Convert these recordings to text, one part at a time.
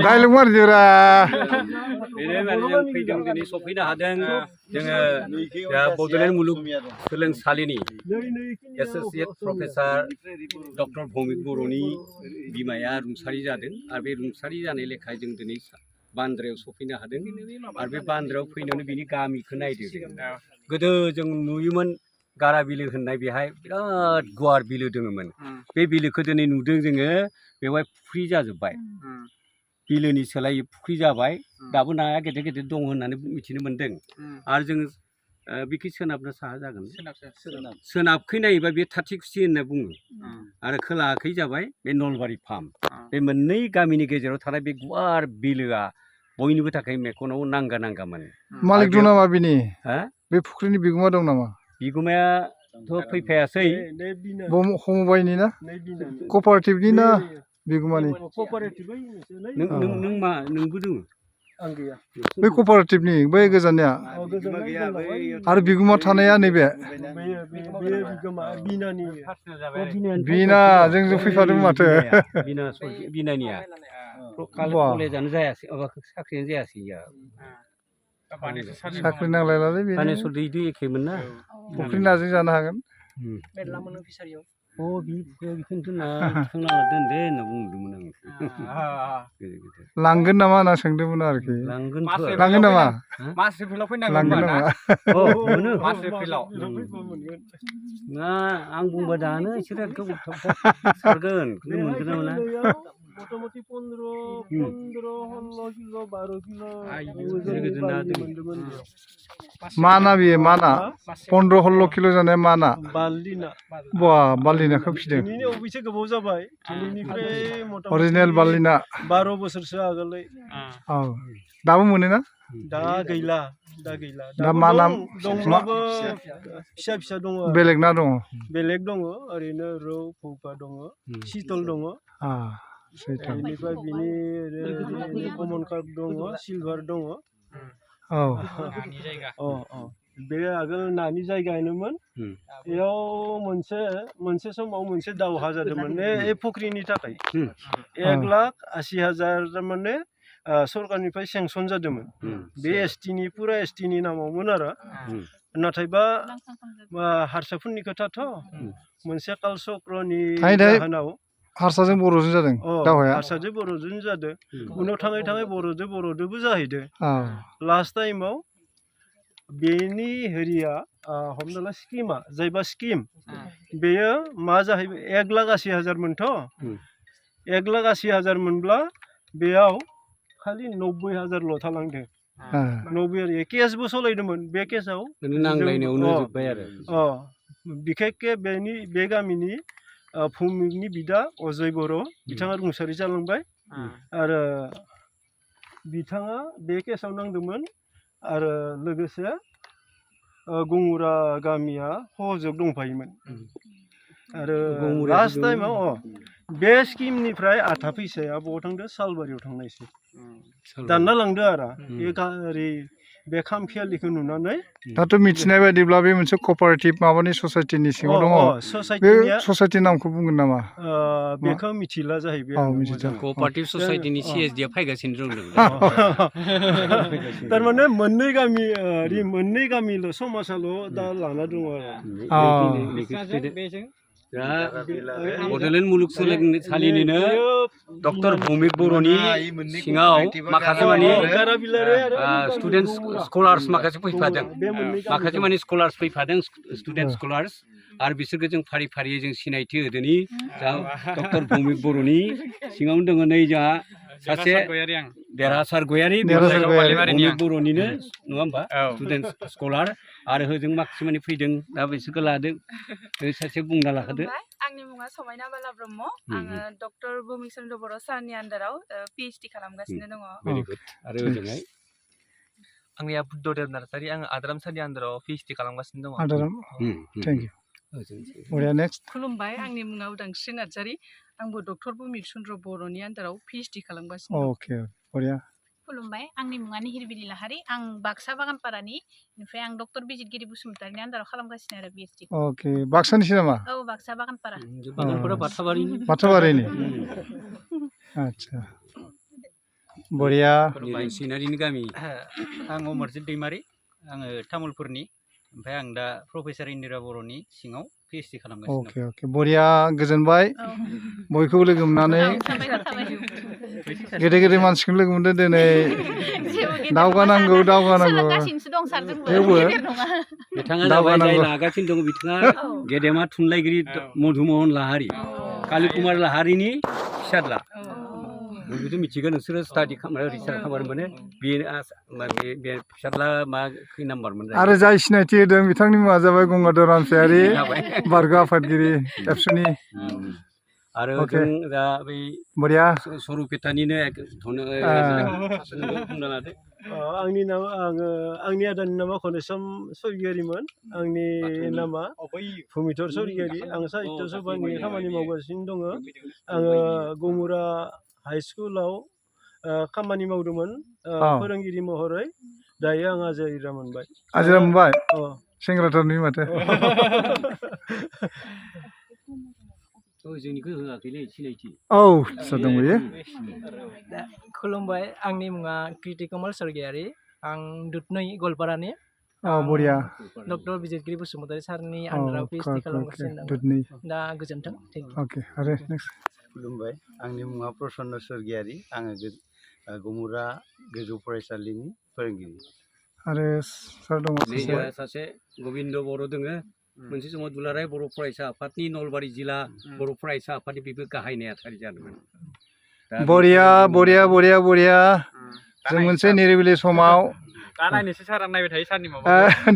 dialogue मार जोरा जों फैदों दिनै सफैनो हादों जोङो बड'लेण्ड मुलुगसोलोंसालिनि एस'सियेट प्रफेसार डक्टर भौमिक बर'नि बिमाया रुंसारि जादों आरो बे रुंसारि जानाय लेखाय जों दिनै बान्द्रायाव सफैनो हादों आरो बे बान्द्रायाव फैनानै बिनि गामिखौ नायदों गोदो जों नुयोमोन गारा बिलो होननाय बेहाय बिराद गुवार बिलो दङमोन बे बिलोखौ दिनै नुदों जोङो बेवहाय फुख्रि जाजोब्बाय बिलोनि सोलायै फुख्रि जाबाय दाबो नाया गेदेर गेदेर दं होननानै मिथिनो मोन्दों आरो जों बेखि सोनाबना साहा जागोन सोनाबखै नायोबा बे थाथिखुसि होनना बुङो आरो खोलाखै जाबाय बे नलबारि फार्म बे मोननै गामिनि गेजेराव थानाय बे गुवार बिलोआ बयनिबो थाखाय मेगनाव नांगामोन मालिक दं नामा बिनि बे फुख्रिनि बिगोमा दं नामा बिगुमायाथ' फैफायासै हमबायनि ना कपारेटिभनि ना बिगुमानि नों मा नोंबो दङ आं गैया बै कपारेटिभनि बै गोजाननिया आरो बिगुमा थानाया नैबे बिना जोंजों फैफादों माथो बिनानिया कलेजानो जायासै साख्रियानो जायासै साख्रि नांलायलालै फाइनान्सआव दै एखेमोन ना फुख्रि नाजों जानो हागोन बेखौनोथ' ना थिखांना दोन दे होनना बुंदोंमोन आं लांगोन नामा होनना सोंदोंमोन आरोखि लांगोन नामा लांगोन नामा मोनो ना आं बुंबा दानो इसोर सारगोन मोनगोन ना मोना मथामथि 15-16 किल' 12 किल' माना बियो माना 15-16 किल' जानाय माना बा बालिना खोब फिदों अबेसे गोबाव जाबाय अरिजिनेल बालिना 12 बोसोरसो आगोलै औ दाबो मोनोना दा गैला दा माना दंब्लाबो फिसा फिसा दङ बेलेग ना दङ बेलेग दङ ओरैनो रौ फौका दङ सितल दङ बेनिफ्राय बिनि कमन कार्प दङ सिलभार दङ बे आगोल नानि जायगायानोमोन बेयाव मोनसे समाव मोनसे दावहा जादोंमोन बे फुख्रिनि थाखाय 1,80,000 माने सरकारनिफ्राय सेंसन जादोंमोन बे एसटिनि पुरा एसटिनि नामावमोन आरो नाथायबा हारसाफोरनि खोथाथ' मोनसे काल चक्रनि जाहोनाव हारसाजों बर'जों जादों दावहाया हारसाजों बर'जों जादों उनाव थाङै बर'जोंबो जाहैदों लास्ट टाइमाव बेनि हेरिया हमना ला स्किमा जायबा स्किम बेयो मा जाहैबाय 1,80,000 मोनथ' 1,80,000 मोनब्ला बेयाव खालि 90,000ल' थालांदों 90 केसबो सलायदोंमोन बे केसाव नांलायनायावनो जोब्बाय आरो बिखेकखे बे गामिनि भौमिकनि बिदा अजय बर' बिथाङा रुंसारि जालांबाय आरो बिथाङा बे केसाव नांदोंमोन आरो लोगोसे गंगुरा गामिया सहयोग दंफायोमोन आरो लास्ट टाइमाव बे स्किमनिफ्राय आधा फैसाया बबाव थांदो सालबारियाव थांनायसै दानना लांदो आरो ओरै बे खामखियालिखौ नुनानै दाथ' मिथिनाय बायदिब्ला बे मोनसे कपारेटिभ माबानि ससाइटिनि सिङाव दङ बे ससाइटिनि नामखौ बुंगोन नामा बेखौ मिथिला जाहैबाय कपारेटिभ ससाइटिनि सिएसडि आ फैगासिनो दं थारमाने मोननै गामिल' समाजाल' दा लाना दङ आरो बड'लेण्ड मुलुगसोलोंसालिनिनो डक्टर भौमिक बर'नि सिङाव माखासे माने स्टुडेन्ट स्कलार्स माखासे फैफादों माखासे माने स्कलार्स फैफादों स्टुडेन्ट स्कलार्स आरो बिसोरखौ जों फारि फारियै जों सिनायथि होदोंनि डक्टर भौमिक बर'नि सिङावनो दङ नै जोंहा सासे देरहासार गयारि भौमिक बर'निनो नङा होमबा स्टुडेन्ट स्कलार आरो होजों माखासे माने फैदों दा बिसोरखौ लादों सासे बुंना लाखादो आंनि मुङा समायना बाला ब्रह्म आङो डक्टर भौमिक चन्द्र बर' सारनि आन्दाराव पिएइचडि खालामगासिनो दङ भेरि गुड आरो ओजोंहाय आंनिया बुद्धदेब नार्जारि आङो आदाराम सारनि आन्दाराव पिएइचडि खालामगासिनो दङ आदाराम थेंक इउ बरिया नेक्स्ट खुलुमबाय आंनि मुङा उदांस्रि नार्जारि आंबो डक्टर भौमिक चन्द्र बर'नि आन्दाराव पिएइचडि खालामगासिनो दं अके बरिया खुलुमबाय आंनि मुङा निहिरबिलि लाहारि आं बाक्सा बागानपारानि ओमफ्राय आं डक्टर बिजितगिरि बसुमतारिनि आन्दाराव खालामगासिनो आरो पिएइचडि अके बाक्सानिसो नामा औ बाक्सा बागानपारा बागानपारा बाथाबारिनि आदसा बरिया सिनारिनि गामि आं अमरजित दैमारि आङो तामुलपुरनि ओमफ्राय आं दा प्रफेसार इन्दिरा बर'नि सिङाव PhD खालामगासिनो अके अके बरिया गोजोनबाय बयखौबो लोगो मोननानै गेदेर गेदेर मानसिखौनो लोगो मोनदों दिनै दावगानांगौ सोलोंगासिनोसो दं सार जोंबो थेवबो गेदेर नङा बिथाङा जाबाय जाय लागासिनो दङ बिथाङा गेदेमा थुनलाइगिरि मधुमोहन लाहारि काली कुमार लाहारिनि फिसाज्ला बयबोथ' मिथिगोन नोंसोरो स्टाडि रिसार्च खालामबानो मोनो बे फिसाज्ला मा खै नाम्बारमोन आरो जाय सिनायथि होदों बिथांनि मुङा जाबाय गंगाधर रामसियारि बारगा आफादगिरि एबसुनि आरो जों दा बै बरिया सरुपेटानिनो बुंना लादो आंनि नामा आंनि आदानि नामा खनेसम स्वर्गियारिमोन आंनि नामा भुमिधर स्वर्गियारि आं साहित्य सभानि खामानि मावगासिनो दङ आङो गमुरा हाइ स्कुलाव खामानि मावदोंमोन फोरोंगिरि महरै दायो आं आजिरा मोनबाय सेंग्राथारनि माथो जोंनिखौ होआखैलै सिनायथि औ सोर दं बेयो खुलुमबाय आंनि मुङा कृति कमल स्वर्गियारि आं दुधनৈ गवालपारानि बरिया डक्टर बिजितगिरि बसुमतारी सारनि आन्दाराव PhD खालामगासिनो दं दा गोजोन्थों अके आरो नेक्स्ट खुलुमबाय आंनि मुङा प्रसन्न स्वर्गियारि आङो गमुरा गोजौ फरायसालिनि फोरोंगिरि आरो सार दङ सासे गबिन्द बर' दोङो मोनसे समाव दुलाराय बर' फरायसा आफादनि नलबारि जिल्ला बर' फरायसा आफादनि बेबो गाहाय नेहाथारि जादोंमोन बरिया बरिया बरिया बरिया जों मोनसे निरिबिलि समाव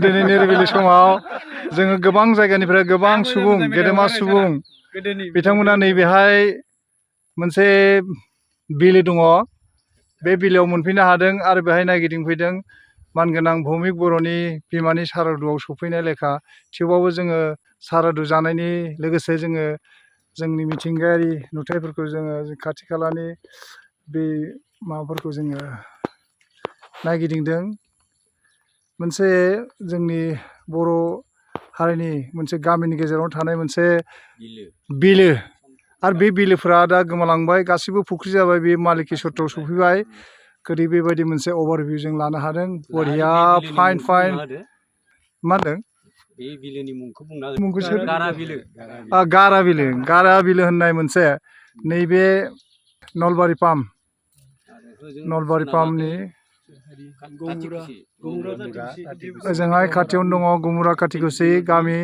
दिनै निरिबिलि समाव जोङो गोबां जायगानिफ्राय गोबां सुबुं गेदेमा सुबुं बिथांमोना नैबेहाय मोनसे बिलो दङ बे बिलोआव मोनफैनो हादों आरो बेहाय नायगिदिंफैदों मानगोनां भौमिक बर'नि बिमानि सारादुआव सफैनाय लेखा थेवबाबो जोङो सारादु जानायनि लोगोसे जोङो जोंनि मिथिंगायारि नुथायफोरखौ जोङो खाथि खालानि बे माबाफोरखौ जोङो नायगिदिंदों मोनसे जोंनि बर' हारिनि मोनसे गामिनि गेजेराव थानाय मोनसे बिलो आरो बे बिलोफोरा दा गोमालांबाय गासिबो फुख्रि जाबाय बे मालिकि सत्रआव सफैबाय गोदै बेबायदि मोनसे अभारभिउ जों लानो हादों बरिया फाइन फाइन मा होनदों बे बिलोनि मुंखौ बुंना गारा बिलो होननाय मोनसे नैबे नलबारि पाम्पनि ओजोंहाय खाथियावनो दङ गमुरा खाथिकुसि गामि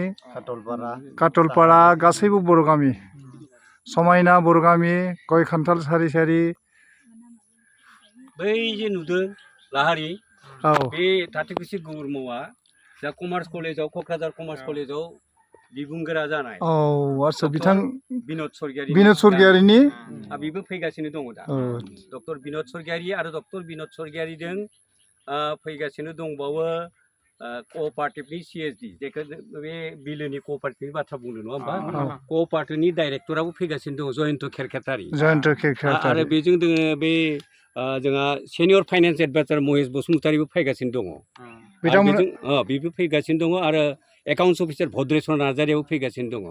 काटलपारा गासैबो बर' गामि समायना बर' गामि गय खान्थाल सारि सारि बै जे नुदों लाहारि बे खाथिकुसि गौरमआ दा कमार्स कलेजाव क'क्राझार कमार्स कलेजाव बिबुंगोरा जानाय आदसा बिथां बिन'द स्वर्गियारिनि बेबो फैगासिनो दङ दा डक्टर बिन'द स्वर्गियारि आरो डक्टर बिन'द स्वर्गियारिजों फैगासिनो दंबावो क'अपारेटिभनि CSD जायखौ बे बिलोनि क'अपारेटिभनि बाथ्रा बुंदों नङा होमबा क'अपारेटिभनि डाइरेक्टराबो फैगासिनो दङ जयन्त खेरखेतारि आरो बेजों दोङो बे जोंहा सिनियर फाइनेन्स एडभाइजार महेश बसुमतारिबो फैगासिनो दङ बेबो फैगासिनो दङ आरो एकाउन्ट्स अफिसार भद्रेश्वर नार्जारियाबो फैगासिनो दङ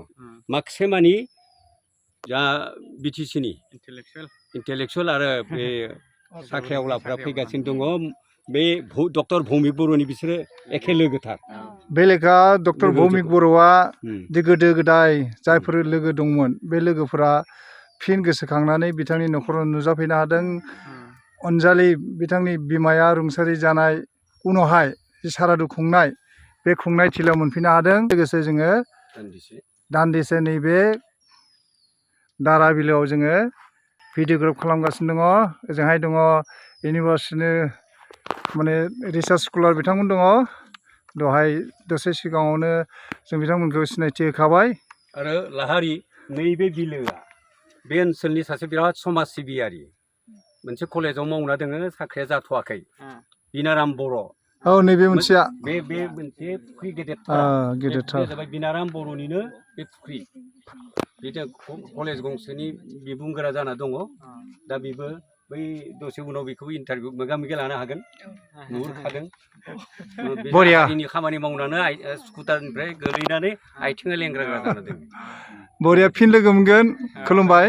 माखासेमानि जा BTCनि इन्टेलेक्सुयेल आरो बे साख्रिआवलाफ्रा फैगासिनो दङ बे डक्टर भौमिक बर'नि बिसोरो एखे लोगोथार बे लेखा डक्टर भौमिक बर'आ गोदो गोदाय जायफोर लोगो दंमोन बे लोगोफोरा फिन गोसोखांनानै बिथांनि न'खराव नुजाफैनो हादों अनजालि बिथांनि बिमाया रुंसारि जानाय उनावहाय सारादु खुंनाय बे खुंनाय थिलियाव मोनफैनो हादों लोगोसे जोङो दान्दिसे नैबे दारा बिलोआव जोङो भिडिअग्राफ खालामगासिनो दङ ओजोंहाय दङ इउनिभार्सिटिनि माने रिसार्च स्कलार बिथांमोन दङ दहाय दसे सिगाङावनो जों बिथांमोनखौ सिनायथि होखाबाय आरो लाहारि नैबे बिलोआ बे ओनसोलनि सासे बिराद समाज सिबियारि मोनसे कलेजाव मावना दोङो साख्रिया जाथ'वाखै बिनाराम बर' नैबे मोनसेया बे मोनसे फुख्रि गेदेरथार जाबाय बिनाराम बर'निनो बे फुख्रि बेजों कलेज गंसेनि बिबुंगोरा जाना दङ दा बेबो बै दसे उनाव बेखौबो इन्टारभिउ मोगा मोगि लानो हागोन नुहुरखादों बरियानि खामानि मावनानै स्कुटारनिफ्राय गोलैनानै आथिङा लेंग्रा जाना दङ बरिया फिन लोगो मोनगोन खुलुमबाय